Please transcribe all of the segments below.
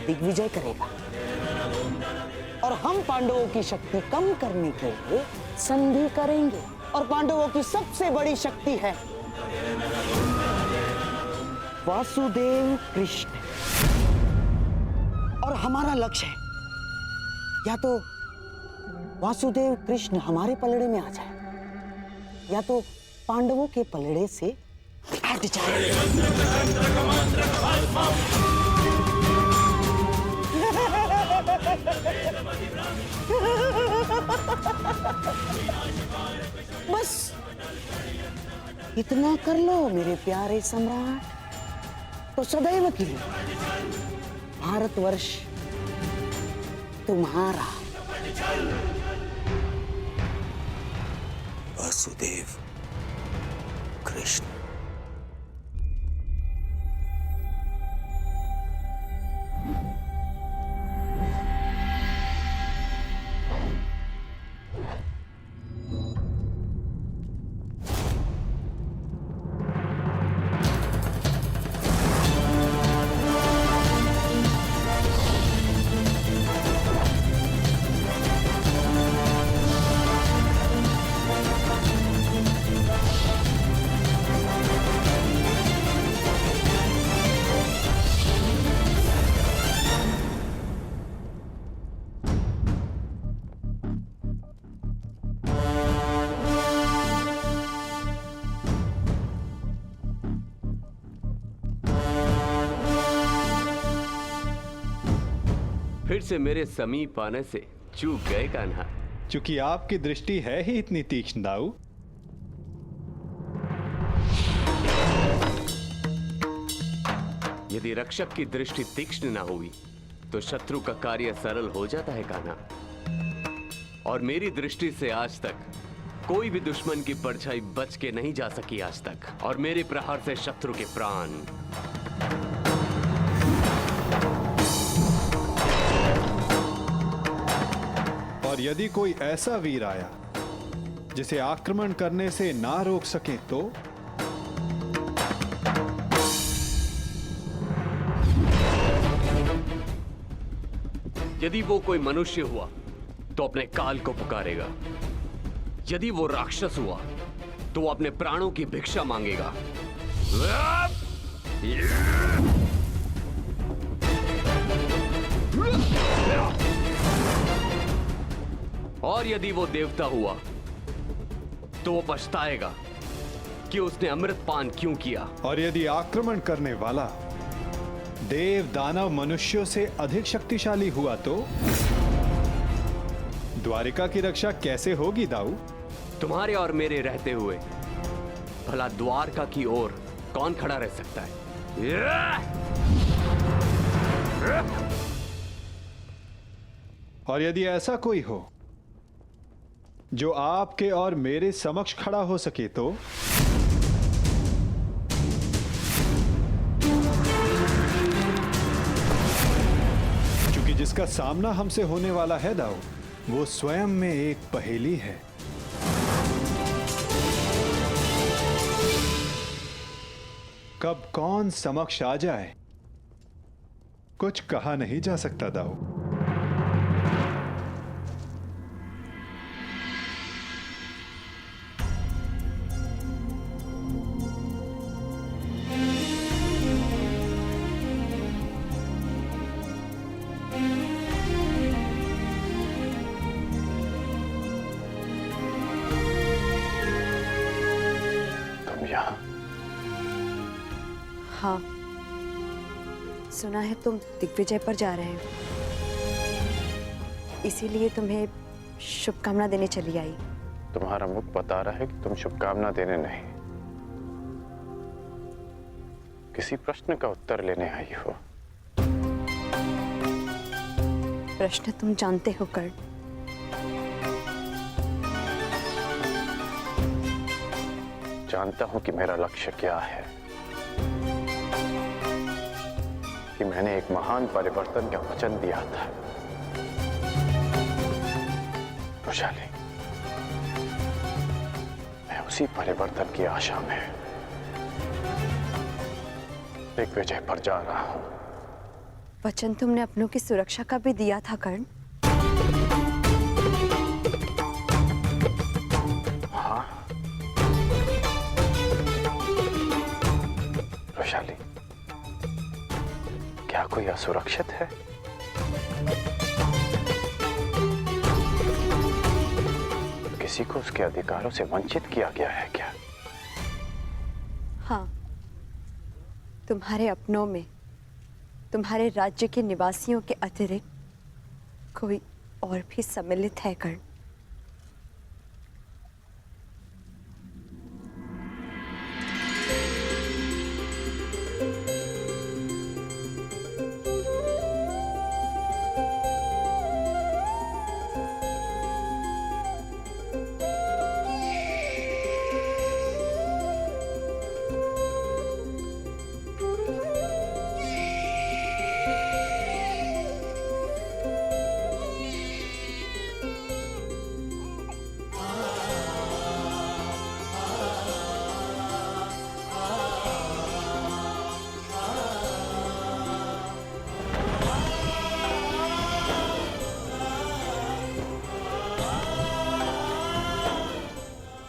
दिग्विजय करेगा और हम पांडवों की शक्ति कम करने के लिए संधि करेंगे। और पांडवों की सबसे बड़ी शक्ति है वासुदेव कृष्ण। और हमारा लक्ष्य है या तो वासुदेव कृष्ण हमारे पलड़े में आ जाए या तो पांडवों के पलड़े से हट जाए। बस इतना कर लो मेरे प्यारे सम्राट, तो सदैव के लिए भारतवर्ष तुम्हारा। वासुदेव कृष्ण। फिर से मेरे समीप आने से चूक गए कान्हा। क्योंकि आपकी दृष्टि है ही इतनी तीक्ष्ण दाऊ। यदि रक्षक की दृष्टि तीक्ष्ण न हुई तो शत्रु का कार्य सरल हो जाता है कान्हा। और मेरी दृष्टि से आज तक कोई भी दुश्मन की परछाई बच के नहीं जा सकी आज तक। और मेरे प्रहार से शत्रु के प्राण। और यदि कोई ऐसा वीर आया जिसे आक्रमण करने से ना रोक सके तो यदि वो कोई मनुष्य हुआ तो अपने काल को पुकारेगा। यदि वो राक्षस हुआ तो वो अपने प्राणों की भिक्षा मांगेगा। और यदि वो देवता हुआ तो वो पछताएगा कि उसने अमृत पान क्यों किया। और यदि आक्रमण करने वाला देव दानव मनुष्यों से अधिक शक्तिशाली हुआ तो द्वारिका की रक्षा कैसे होगी दाऊ? तुम्हारे और मेरे रहते हुए भला द्वारका की ओर कौन खड़ा रह सकता है? और यदि ऐसा कोई हो जो आपके और मेरे समक्ष खड़ा हो सके तो क्योंकि जिसका सामना हमसे होने वाला है दाऊ, वो स्वयं में एक पहेली है। कब कौन समक्ष आ जाए कुछ कहा नहीं जा सकता दाऊ। हाँ, सुना है तुम दिग्विजय पर जा रहे हो, इसीलिए तुम्हें शुभकामना देने चली आई। तुम्हारा मुख बता रहा है कि तुम शुभकामना देने नहीं, किसी प्रश्न का उत्तर लेने आई हो। प्रश्न तुम जानते हो कर्ण। जानता हूं कि मेरा लक्ष्य क्या है, कि मैंने एक महान परिवर्तन का वचन दिया था। वैशाली, मैं उसी परिवर्तन की आशा में दिग्विजय पर जा रहा हूं। वचन तुमने अपनों की सुरक्षा का भी दिया था कर्ण। हाँ वैशाली, क्या कोई असुरक्षित है? किसी को उसके अधिकारों से वंचित किया गया है क्या? हाँ, तुम्हारे अपनों में तुम्हारे राज्य के निवासियों के अतिरिक्त कोई और भी सम्मिलित है कर्ण।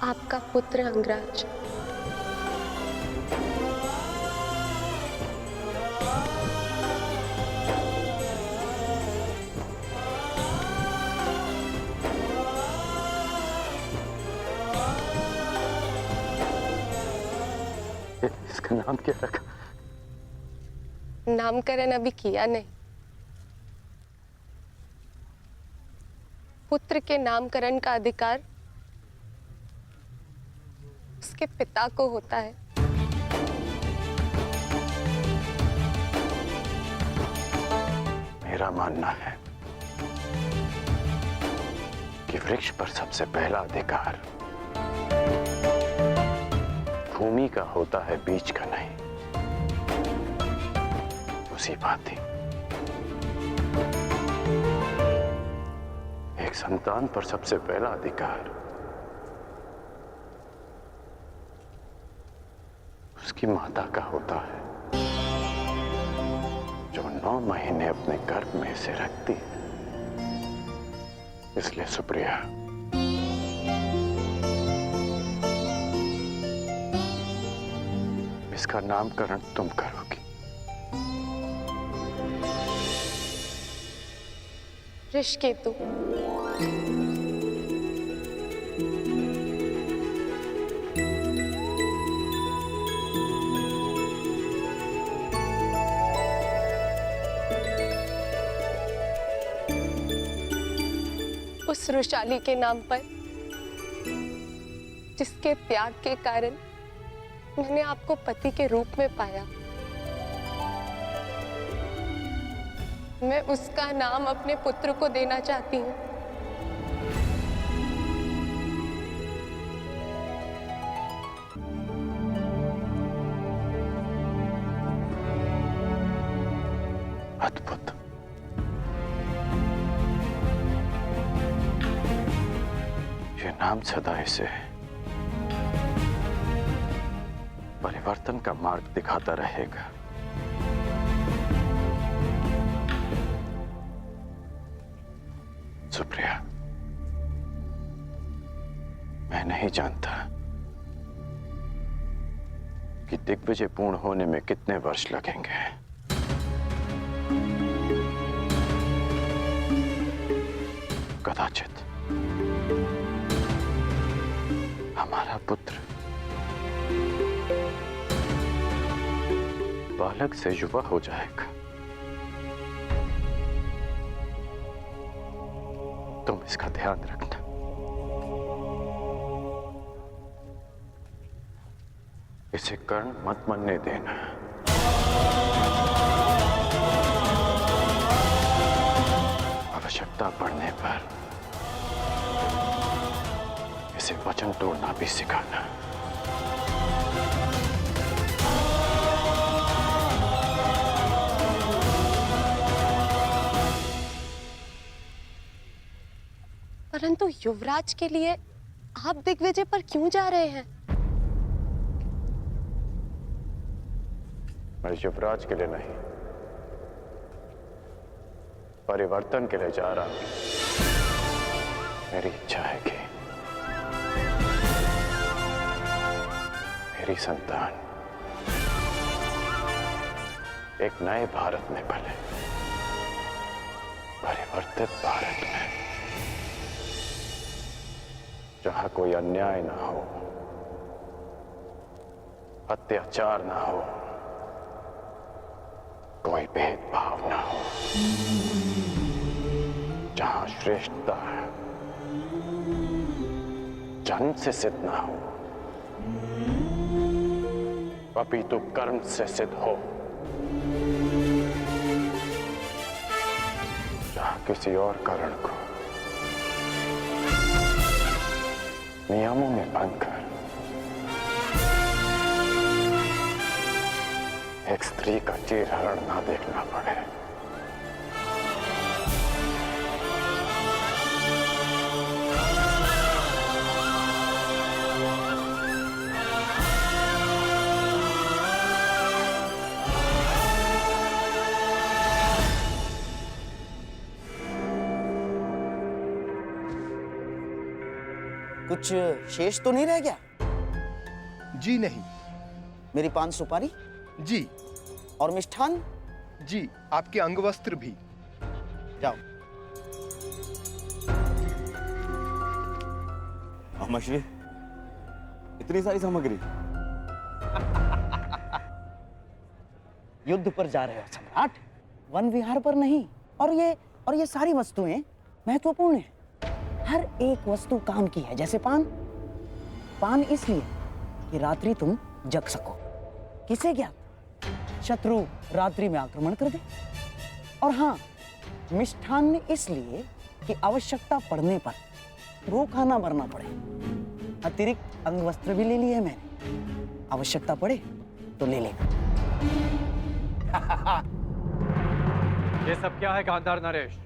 आपका पुत्र अंगराज। इसका नाम क्या रखा? नामकरण अभी किया नहीं। पुत्र के नामकरण का अधिकार उसके पिता को होता है। मेरा मानना है कि वृक्ष पर सबसे पहला अधिकार भूमि का होता है, बीज का नहीं। उसी बात ही एक संतान पर सबसे पहला अधिकार उसकी माता का होता है, जो 9 महीने अपने गर्भ में से रखती है। इसलिए सुप्रिया, इसका नामकरण तुम करोगी। ऋषिकेतु। उस वृषाली के नाम पर जिसके त्याग के कारण मैंने आपको पति के रूप में पाया, मैं उसका नाम अपने पुत्र को देना चाहती हूँ। अद्भुत। ये नाम सदा इसे परिवर्तन का मार्ग दिखाता रहेगा। सुप्रिया, मैं नहीं जानता कि दिग्विजय पूर्ण होने में कितने वर्ष लगेंगे, कदाचित हमारा पुत्र बालक से युवा हो जाएगा। तुम इसका ध्यान रखना। इसे कर्ण मत मनने देना। आवश्यकता पड़ने पर इसे वचन तोड़ना भी सिखाना। परंतु युवराज के लिए आप दिग्विजय पर क्यों जा रहे हैं? मैं युवराज के लिए नहीं, परिवर्तन के लिए जा रहा हूं। मेरी इच्छा है कि मेरी संतान एक नए भारत में पले, परिवर्तित भारत में, जहां कोई अन्याय ना हो, अत्याचार ना हो, कोई भेदभाव ना हो, जहां श्रेष्ठता जन्म से सिद्ध ना हो, अपितु कर्म से सिद्ध हो, जहां किसी और कारण को नियमों में बांधकर एक स्त्री का चीरहरण ना देखना पड़े। कुछ शेष तो नहीं रह गया? जी नहीं। मेरी पान सुपारी जी। और मिष्ठान? जी, आपके अंगवस्त्र भी। जाओ। मामाश्री, इतनी सारी सामग्री? युद्ध पर जा रहे हो सम्राट, वन विहार पर नहीं। और ये सारी वस्तुएं महत्वपूर्ण हैं। हर एक वस्तु काम की है। जैसे पान इसलिए कि रात्रि तुम जग सको। किसे ज्ञात शत्रु रात्रि में आक्रमण कर दे। और हाँ, मिष्ठान इसलिए कि आवश्यकता पड़ने पर भूखा ना मरना पड़े। अतिरिक्त अंगवस्त्र भी ले लिए मैंने, आवश्यकता पड़े तो ले लेना। ये सब क्या है गांधार नरेश?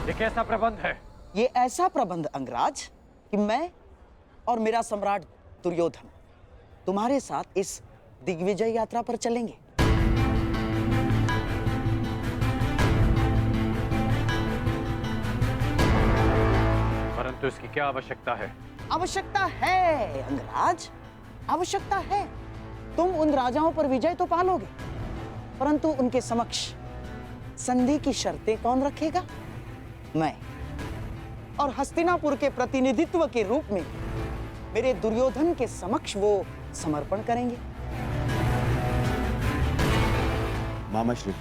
ये कैसा प्रबंध है? ये ऐसा प्रबंध अंगराज कि मैं और मेरा सम्राट दुर्योधन तुम्हारे साथ इस दिग्विजय यात्रा पर चलेंगे। परंतु इसकी क्या आवश्यकता है? आवश्यकता है अंगराज, आवश्यकता है। तुम उन राजाओं पर विजय तो पालोगे, परंतु उनके समक्ष संधि की शर्तें कौन रखेगा? मैं। और हस्तिनापुर के प्रतिनिधित्व के रूप में मेरे दुर्योधन के समक्ष वो समर्पण करेंगे। मामाश्री,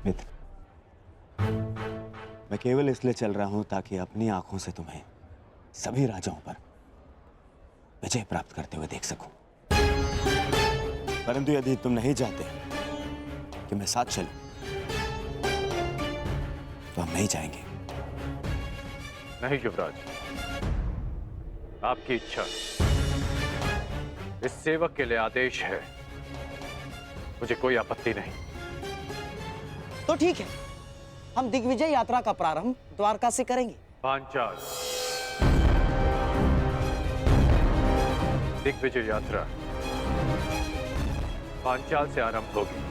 मित्र, मैं केवल इसलिए चल रहा हूं ताकि अपनी आंखों से तुम्हें सभी राजाओं पर विजय प्राप्त करते हुए देख सकूं। परंतु यदि तुम नहीं चाहते कि मैं साथ चलूं, तो हम नहीं जाएंगे। नहीं युवराज, आपकी इच्छा, इस सेवक के लिए आदेश है, मुझे कोई आपत्ति नहीं। तो ठीक है, हम दिग्विजय यात्रा का प्रारंभ द्वारका से करेंगे। पांचाल दिग्विजय यात्रा पांचाल से आरंभ होगी।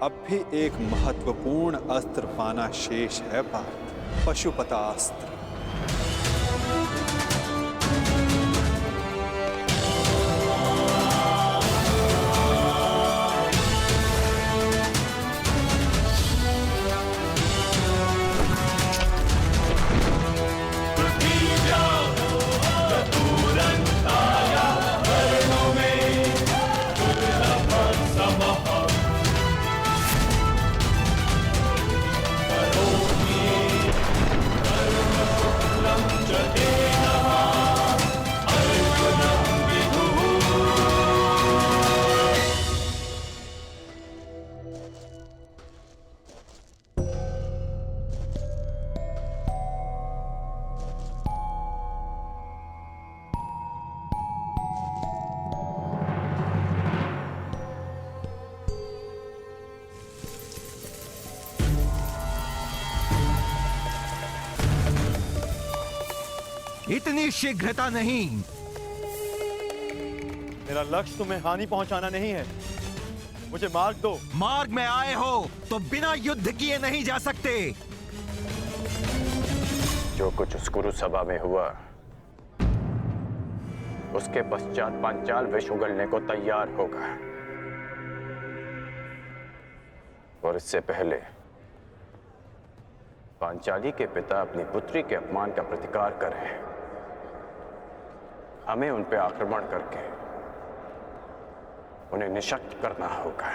अब भी एक महत्वपूर्ण अस्त्र पाना शेष है पार्थ, पशुपतास्त्र। इतनी शीघ्रता नहीं। मेरा लक्ष्य तुम्हें हानि पहुंचाना नहीं है, मुझे मार्ग दो। मार्ग में आए हो तो बिना युद्ध किए नहीं जा सकते। जो कुछ उस कुरु सभा में हुआ, उसके पश्चात पांचाल विष उगलने को तैयार होगा, और इससे पहले पांचाली के पिता अपनी पुत्री के अपमान का प्रतिकार करें। हमें उन पे आक्रमण करके उन्हें निशक्त करना होगा।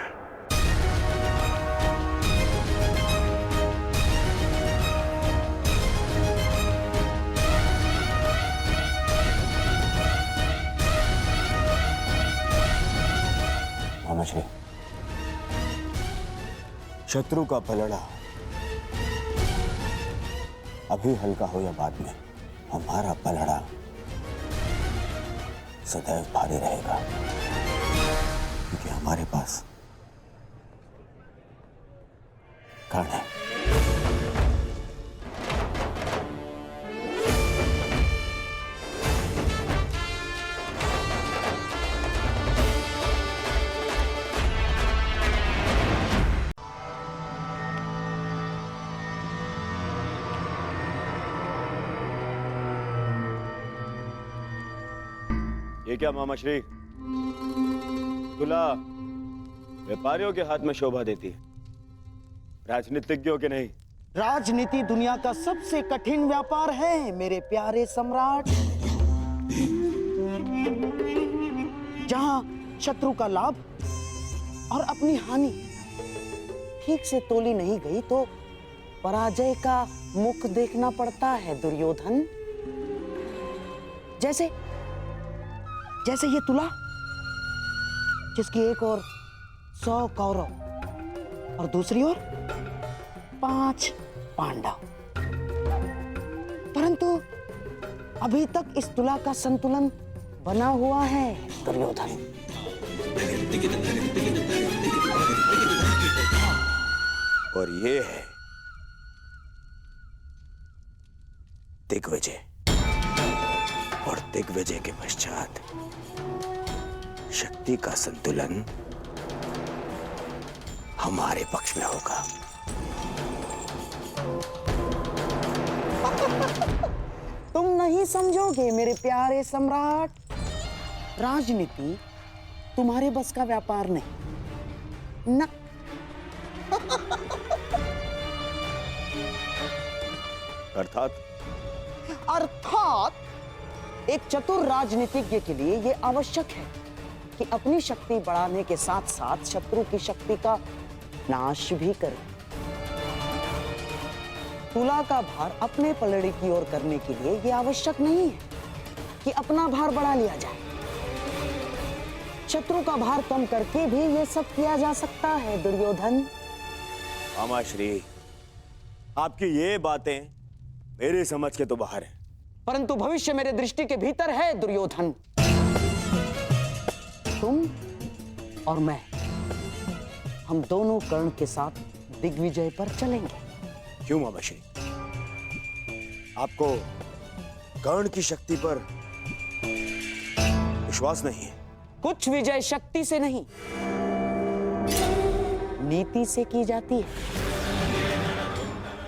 मामाश्री, शत्रु का पलड़ा अभी हल्का हो या बाद में, हमारा पलड़ा सदैव भारी रहेगा, क्योंकि हमारे पास कर्ण है। ये क्या मामाश्री, तुला व्यापारियों के हाथ में शोभा देती है, राजनीतिज्ञों के नहीं। राजनीति दुनिया का सबसे कठिन व्यापार है मेरे प्यारे सम्राट। जहां शत्रु का लाभ और अपनी हानि ठीक से तोली नहीं गई तो पराजय का मुख देखना पड़ता है दुर्योधन। जैसे जैसे ये तुला, जिसकी एक ओर 100 कौरव और दूसरी ओर 5 पांडव, परंतु अभी तक इस तुला का संतुलन बना हुआ है दुर्योधन। और ये है दिग्विजय, और दिग्विजय के पश्चात शक्ति का संतुलन हमारे पक्ष में होगा। तुम नहीं समझोगे मेरे प्यारे सम्राट, राजनीति तुम्हारे बस का व्यापार नहीं ना। अर्थात एक चतुर राजनीतिज्ञ के लिए यह आवश्यक है कि अपनी शक्ति बढ़ाने के साथ साथ शत्रु की शक्ति का नाश भी करे। तुला का भार अपने पलड़े की ओर करने के लिए यह आवश्यक नहीं है कि अपना भार बढ़ा लिया जाए। शत्रु का भार कम करके भी यह सब किया जा सकता है दुर्योधन। मामाश्री, आपकी ये बातें मेरी समझ के तो बाहर है। परंतु भविष्य मेरे दृष्टि के भीतर है दुर्योधन। तुम और मैं, हम दोनों कर्ण के साथ दिग्विजय पर चलेंगे। क्यों मामाश्री, आपको कर्ण की शक्ति पर विश्वास नहीं है? कुछ विजय शक्ति से नहीं, नीति से की जाती है।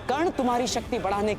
कर्ण तुम्हारी शक्ति बढ़ाने के